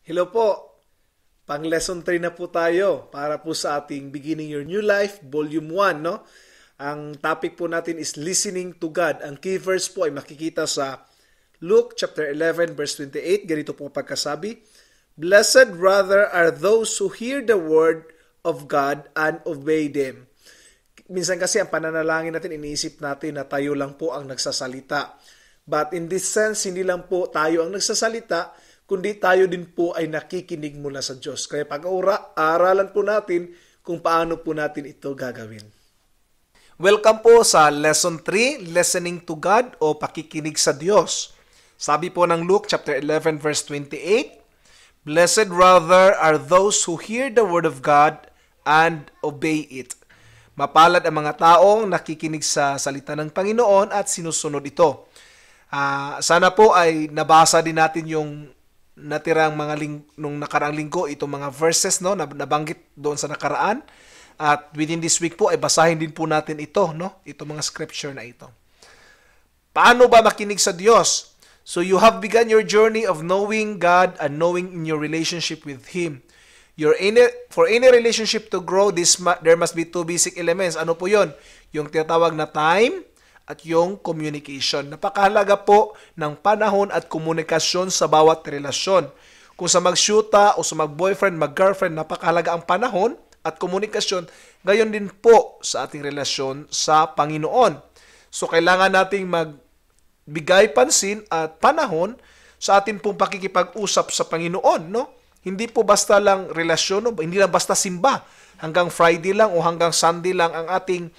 Hello po. Pang lesson 3 na po tayo para po sa ating Beginning Your New Life, Volume 1, no? Ang topic po natin is listening to God. Ang key verse po ay makikita sa Luke chapter 11 verse 28. Ganito po pagkasabi, "Blessed rather are those who hear the word of God and obey them." Minsan kasi ang pananalangin natin, iniisip natin na tayo lang po ang nagsasalita. But in this sense, hindi lang po tayo ang nagsasalita, kundi tayo din po ay nakikinig mula sa Diyos. Kaya pag-aaralan po natin kung paano po natin ito gagawin. Welcome po sa Lesson 3, Listening to God o Pakikinig sa Diyos. Sabi po ng Luke chapter 11 verse 28, "Blessed rather are those who hear the word of God and obey it." Mapalad ang mga taong nakikinig sa salita ng Panginoon at sinusunod ito. Sana po ay nabasa din natin yung natirang mga nung nakaraang linggo, itong mga verses no, nabanggit doon sa nakaraan. At within this week po ay basahin din po natin ito, no? Itong mga scripture na ito. Paano ba makinig sa Diyos? So you have begun your journey of knowing God and knowing in your relationship with Him. For any relationship to grow, there must be two basic elements. Ano po yun? Yung tinatawag na time at yung communication. Napakahalaga po ng panahon at komunikasyon sa bawat relasyon. Kung sa mag-shoota o sa mag-boyfriend, mag-girlfriend, napakahalaga ang panahon at komunikasyon. Gayon din po sa ating relasyon sa Panginoon. So kailangan nating magbigay pansin at panahon sa ating pong pakikipag-usap sa Panginoon, no? Hindi po basta lang relasyon, no? Hindi lang basta simba. Hanggang Friday lang o hanggang Sunday lang ang ating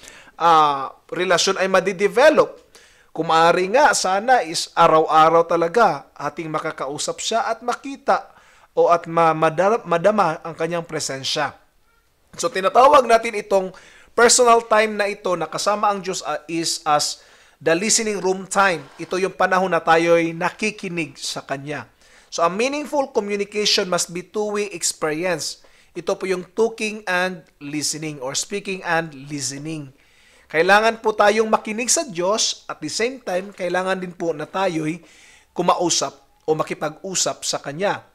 relasyon ay madidevelop. Kung maaari nga, sana is araw-araw talaga ating makakausap siya at makita o at madama ang kanyang presensya. So tinatawag natin itong personal time na ito na kasama ang Diyos is as the listening room time. Ito yung panahon na tayo'y nakikinig sa Kanya. So a meaningful communication must be two-way experience. Ito po yung talking and listening or speaking and listening. Kailangan po tayong makinig sa Diyos at the same time, kailangan din po na tayo'y kumausap o makipag-usap sa Kanya.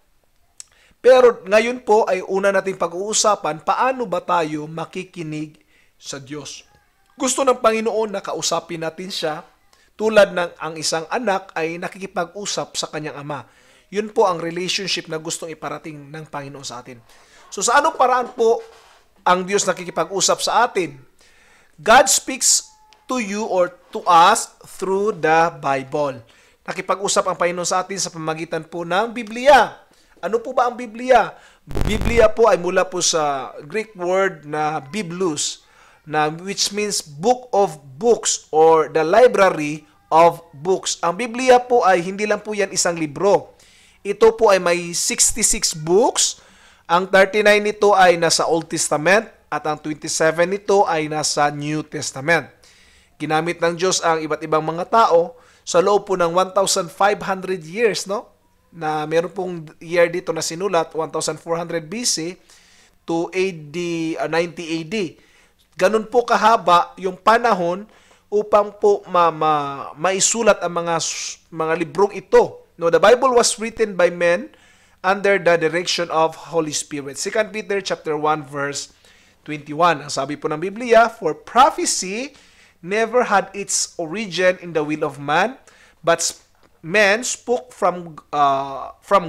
Pero ngayon po ay una nating pag-uusapan, paano ba tayo makikinig sa Diyos? Gusto ng Panginoon na kausapin natin siya tulad ng ang isang anak ay nakikipag-usap sa kanyang ama. Yun po ang relationship na gustong iparating ng Panginoon sa atin. So sa anong paraan po ang Diyos nakikipag-usap sa atin? God speaks to you or to us through the Bible. Nakipag-usap ang Panginoon sa atin sa pamamagitan po ng Biblia. Ano po ba ang Biblia? Biblia po ay mula po sa Greek word na Biblos, which means book of books or the library of books. Ang Biblia po ay hindi lang po yan isang libro. Ito po ay may 66 books. Ang 39 nito ay nasa Old Testament at ang 27 nito ay nasa New Testament. Ginamit ng Diyos ang iba't ibang mga tao sa loob po ng 1,500 years, no? Na meron pong year dito na sinulat, 1,400 BC to 90 AD. Ganun po kahaba yung panahon upang po maisulat ang mga librong ito. No, the Bible was written by men under the direction of Holy Spirit. 2 Peter chapter 1 verse 21. Ang sabi po ng Biblia, "For prophecy never had its origin in the will of man, but men spoke from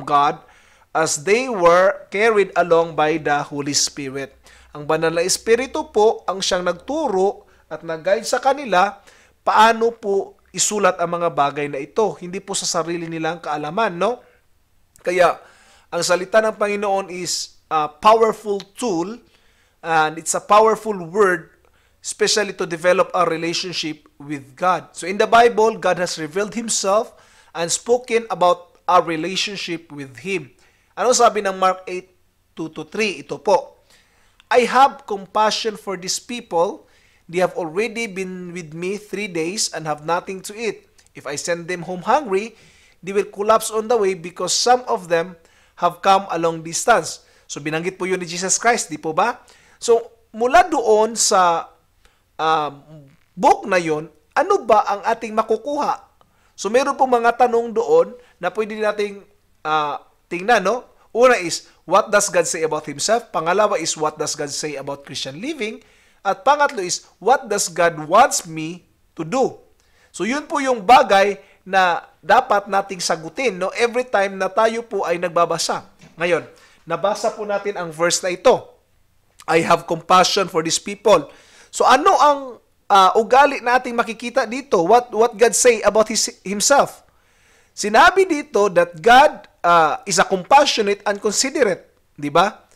God as they were carried along by the Holy Spirit." Ang banal na Espiritu po ang siyang nagturo at nag-guide sa kanila paano po isulat ang mga bagay na ito. Hindi po sa sarili nilang kaalaman, no? Kaya, ang salita ng Panginoon is a powerful tool and it's a powerful word, especially to develop our relationship with God. So in the Bible, God has revealed Himself and spoken about our relationship with Him. Ano sabi ng Mark 8:2-3? Ito po, "I have compassion for these people. They have already been with me 3 days and have nothing to eat. If I send them home hungry, they will collapse on the way because some of them have come a long distance." So binanggit po yun ni Jesus Christ, di po ba? So mula doon sa book na yon, ano ba ang ating makukuha? So meron po mga tanong doon na pwede nating tingnan, no? Una is, what does God say about Himself? Pangalawa is, what does God say about Christian living? At pangatlo is, what does God wants me to do? So yun po yung bagay na dapat nating sagutin, no? Every time na tayo po ay nagbabasa. Ngayon, nabasa po natin ang verse na ito. I have compassion for these people. So ano ang ugali na ating makikita dito? What God say about Himself? Sinabi dito that God is a compassionate and considerate. Di ba?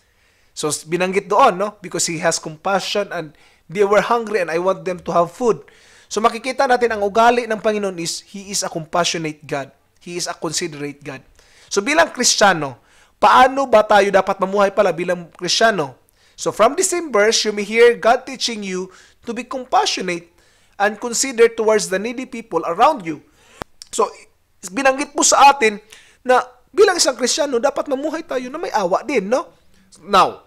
So binanggit doon, no? Because He has compassion and they were hungry and I want them to have food. So makikita natin ang ugali ng Panginoon is He is a compassionate God. He is a considerate God. So bilang Kristiyano, paano ba tayo dapat mamuhay pala bilang Kristiyano? So from the same verse, you may hear God teaching you to be compassionate and considerate towards the needy people around you. So binanggit po sa atin na bilang isang Kristiyano, dapat mamuhay tayo na may awa din, no? Now,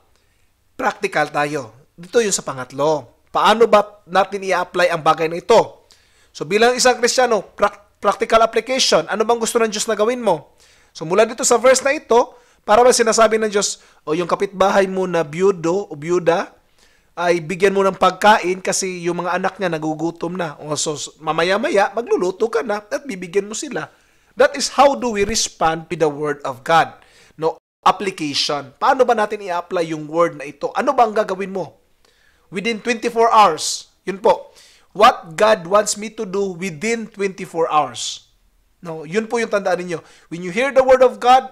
practical tayo. Dito yung sa pangatlo. Paano ba natin i-apply ang bagay na ito? So bilang isang Kristiyano, practical application. Ano bang gusto ng Diyos na gawin mo? So mula dito sa verse na ito, para ba sinasabi ng Diyos, o yung kapitbahay mo na byudo o byuda, ay bigyan mo ng pagkain kasi yung mga anak niya nagugutom na. O so mamaya-maya, magluluto ka na at bibigyan mo sila. That is how do we respond to the Word of God. No, application. Paano ba natin i-apply yung word na ito? Ano ba ang gagawin mo? Within 24 hours. Yun po. What God wants me to do within 24 hours. No, yun po yung tandaan ninyo. When you hear the Word of God,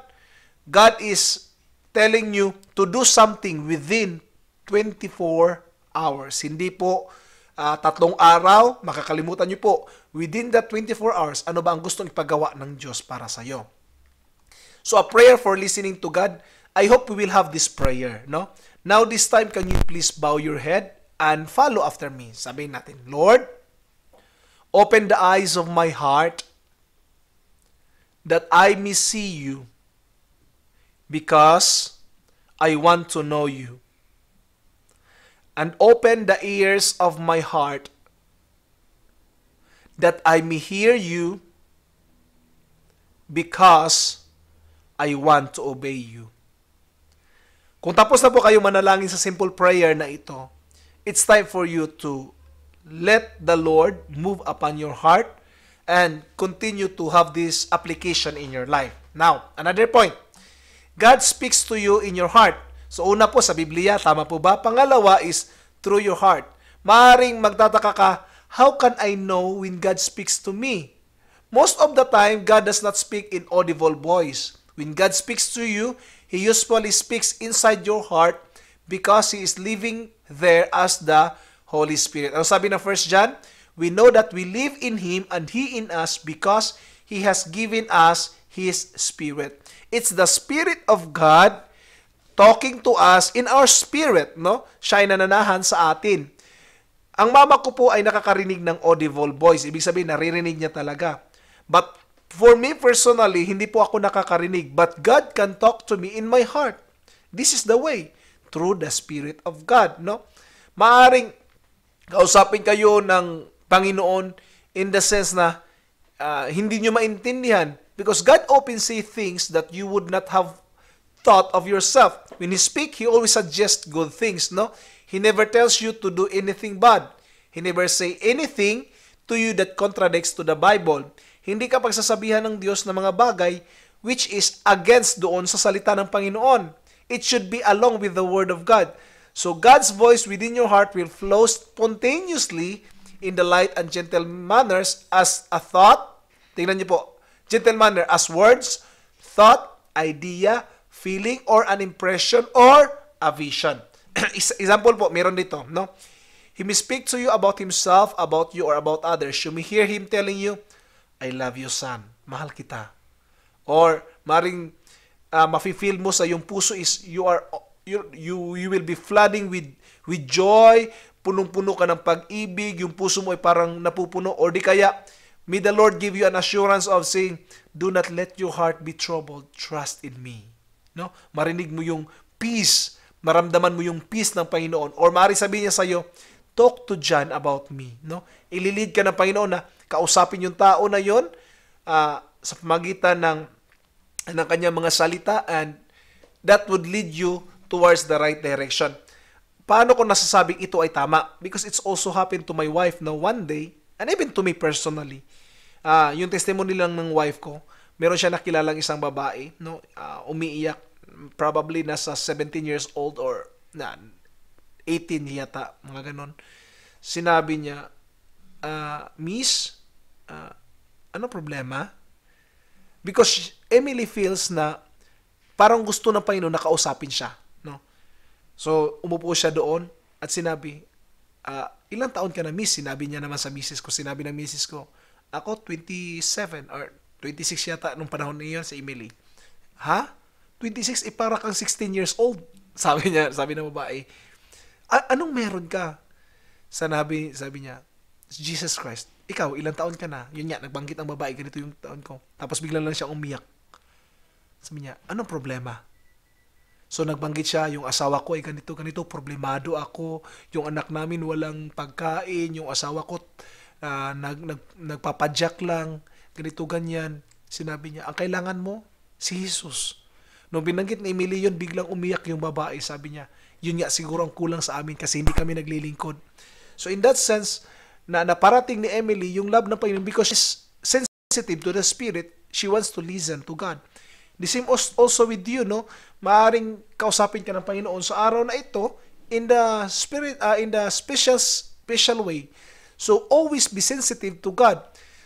God is telling you to do something within 24 hours. Hindi po 3 araw, makakalimutan nyo po. Within that 24 hours, ano ba ang gustong ipagawa ng Diyos para sa iyo? So a prayer for listening to God, I hope we will have this prayer, no? Now this time, can you please bow your head and follow after me? Sabihin natin, Lord, open the eyes of my heart that I may see you because I want to know you. And open the ears of my heart that I may hear you because I want to obey you. Kung tapos na po kayo manalangin sa simple prayer na ito, it's time for you to let the Lord move upon your heart and continue to have this application in your life. Now, another point. God speaks to you in your heart. So una po sa Biblia, tama po ba? Pangalawa is through your heart. Maaring magtataka ka, how can I know when God speaks to me? Most of the time, God does not speak in audible voice. When God speaks to you, He usually speaks inside your heart because He is living there as the Holy Spirit. Ano sabi ng 1 John? We know that we live in Him and He in us because He has given us His Spirit. It's the Spirit of God talking to us in our spirit, no? Siya ay nananahan sa atin. Ang mama ko po ay nakakarinig ng audible voice. Ibig sabihin, naririnig niya talaga. But for me personally, hindi po ako nakakarinig. But God can talk to me in my heart. This is the way. Through the Spirit of God, no? Maaring kausapin kayo ng Panginoon in the sense na hindi nyo maintindihan. Because God often say things that you would not have thought of yourself. When He speak, He always suggests good things, no? He never tells you to do anything bad. He never say anything to you that contradicts to the Bible. Hindi ka pagsasabihan ng Diyos ng mga bagay which is against doon sa salita ng Panginoon. It should be along with the Word of God. So God's voice within your heart will flow spontaneously in the light and gentle manners as a thought. Tingnan niyo po. Gentle manner as words, thought, idea, feeling, or an impression, or a vision. Example po, meron dito, no? He may speak to you about Himself, about you, or about others. You may hear Him telling you, I love you, son. Mahal kita. Or, maring mafe-feel mo sa iyong puso is, you will be flooding with joy, punong-puno ka ng pag-ibig, yung puso mo ay parang napupuno, or di kaya, may the Lord give you an assurance of saying, do not let your heart be troubled. Trust in me. No? Marinig mo yung peace. Maramdaman mo yung peace ng Panginoon. Or maaari sabihin niya sa iyo, talk to John about me. No? Ililid ka ng Panginoon na kausapin yung tao na yon sa pamagitan ng kanyang mga salita and that would lead you towards the right direction. Paano ko nasasabing ito ay tama? Because it's also happened to my wife na one day, and even to me personally. Yung testimony lang ng wife ko, meron siya nakilalang isang babae, no? Umiiyak, probably nasa 17 years old or 18 yata, mga ganon. Sinabi niya, Miss, ano problema? Because Emily feels na parang gusto ng Panginoon na kausapin siya. No? So, umupo siya doon at sinabi, ilang taon ka na, Miss? Sinabi niya naman sa misis ko. Sinabi ng misis ko, ako 27 or 26 yata nung panahon niyon sa Emily. Ha? 26? Para kang 16 years old. Sabi ng babae. Anong meron ka? Sabi niya, Jesus Christ, ikaw, ilang taon ka na? Yun nga, nagbanggit ang babae, ganito yung taon ko. Tapos bigla lang siya umiyak. Sabi niya, anong problema? So nagbanggit siya, yung asawa ko ay ganito, problemado ako, yung anak namin walang pagkain, yung asawa ko nagpapadyak lang, ganito, ganyan. Sinabi niya, ang kailangan mo, si Jesus. Nung binanggit ni Emily yun, biglang umiyak yung babae. Sabi niya, yun nga siguro ang kulang sa amin kasi hindi kami naglilingkod. So in that sense, na naparating ni Emily yung love ng Panginoon because she's sensitive to the Spirit, she wants to listen to God. The same also with you, no? Maaring kausapin ka ng Panginoon sa araw na ito in the spirit, in the special way. So always be sensitive to God.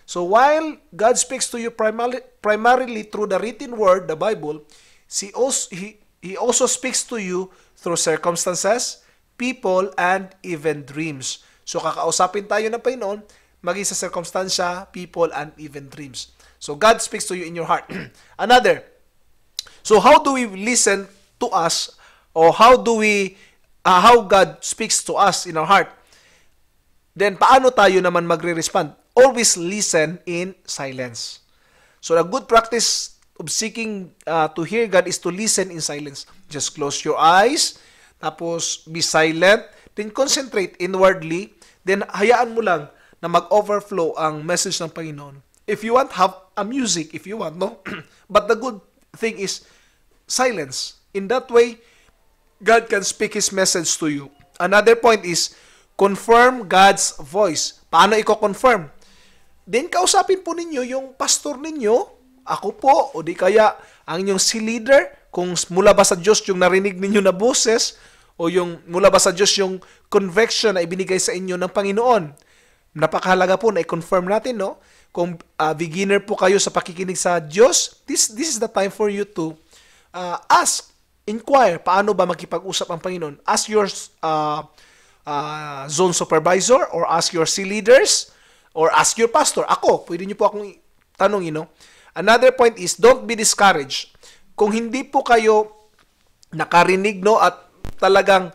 So while God speaks to you primarily through the written word, the Bible, He also speaks to you through circumstances, people, and even dreams. So, kakausapin tayo ng Panginoon, maging sa circumstansya, people, and even dreams. So, God speaks to you in your heart. Another. So, how do we listen to us, or how God speaks to us in our heart? Then, paano tayo naman magre-respond? Always listen in silence. So, a good practice of seeking to hear God is to listen in silence. Just close your eyes, tapos be silent, then concentrate inwardly, then hayaan mo lang na mag-overflow ang message ng Panginoon. If you want, have a music if you want, no? But the good thing is silence. In that way, God can speak His message to you. Another point is confirm God's voice. Paano i-confirm? Then kausapin po ninyo yung pastor ninyo, ako po, o di kaya ang inyong leader, kung mula ba sa Diyos yung narinig ninyo na boses, o yung mula ba sa Diyos yung conviction na ibinigay sa inyo ng Panginoon. Napakahalaga po na i-confirm natin, no? Kung beginner po kayo sa pakikinig sa Diyos, this is the time for you to ask, inquire, paano ba makipag-usap ang Panginoon? Ask your zone supervisor, or ask your leaders, or ask your pastor. Ako, pwede niyo po akong tanongin, no? Another point is, don't be discouraged. Kung hindi po kayo nakarinig, no, at talagang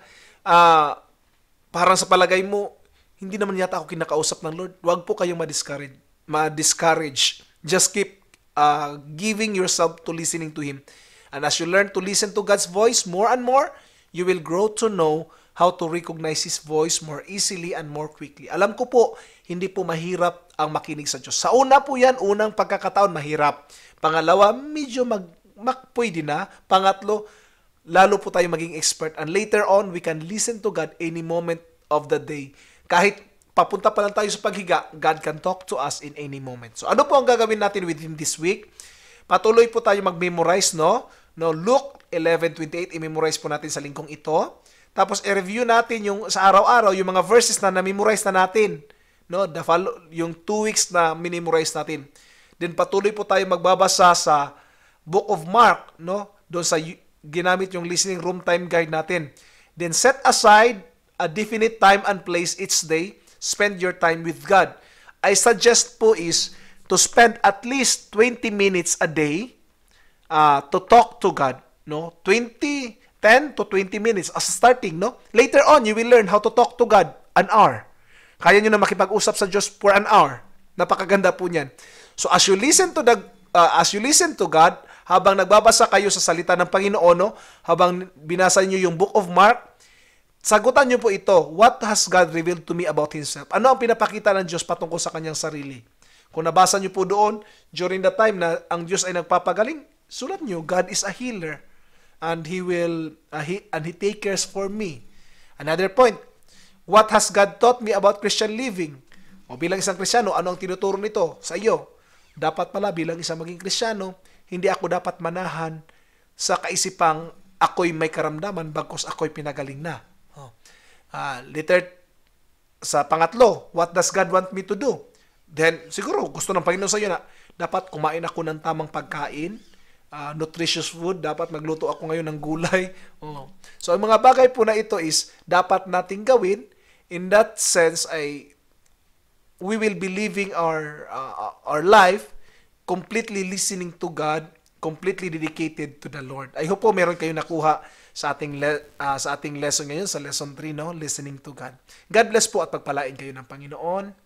parang sa palagay mo, hindi naman yata ako kinakausap ng Lord, huwag po kayong ma-discourage. Just keep giving yourself to listening to Him. And as you learn to listen to God's voice more and more, you will grow to know how to recognize His voice more easily and more quickly. Alam ko po, hindi po mahirap ang makinig sa Diyos. Sa una po yan, unang pagkakataon, mahirap. Pangalawa, medyo pwede na. Pangatlo, lalo po tayo maging expert. And later on, we can listen to God any moment of the day. Kahit papunta pa lang tayo sa paghiga, God can talk to us in any moment. So ano po ang gagawin natin within this week? Patuloy po tayo mag-memorize, no? Luke 11:28, i-memorize po natin sa linggong ito. Tapos i-review natin yung sa araw-araw, yung mga verses na na-memorize na natin. No? Yung 2 weeks na minimorize natin. Then patuloy po tayo magbabasa sa Book of Mark, no? Doon sa ginamit yung listening room time guide natin. Then set aside a definite time and place each day. Spend your time with God. I suggest po is to spend at least 20 minutes a day to talk to God, no? 10 to 20 minutes as starting, no? Later on, you will learn how to talk to God an hour. Kaya nyo na makipag-usap sa Diyos for an hour. Napakaganda po niyan. So as you listen to God, habang nagbabasa kayo sa salita ng Panginoon, no? Habang binasa niyo yung Book of Mark, sagutan niyo po ito. What has God revealed to me about Himself? Ano ang pinapakita ng Diyos patungkol sa kanyang sarili? Kung nabasa niyo po doon, during the time na ang Diyos ay nagpapagaling, sulat niyo, God is a healer. and he take cares for me. Another point, what has God taught me about Christian living? O bilang isang Kristiyano, ano ang tinuturo nito sa iyo? Dapat pala bilang isang maging Kristiyano, hindi ako dapat manahan sa kaisipang ako'y may karamdaman bagkus ako'y pinagaling na. Sa pangatlo, what does God want me to do? Then, siguro, gusto ng Panginoon sa iyo na dapat kumain ako ng tamang pagkain, nutritious food, dapat magluto ako ngayon ng gulay. So, ang mga bagay po na ito is dapat nating gawin. In that sense, we will be living our life completely listening to God, completely dedicated to the Lord. I hope po meron kayong nakuha sa ating lesson ngayon, sa lesson 3, no? Listening to God. God bless po at pagpalain kayo ng Panginoon.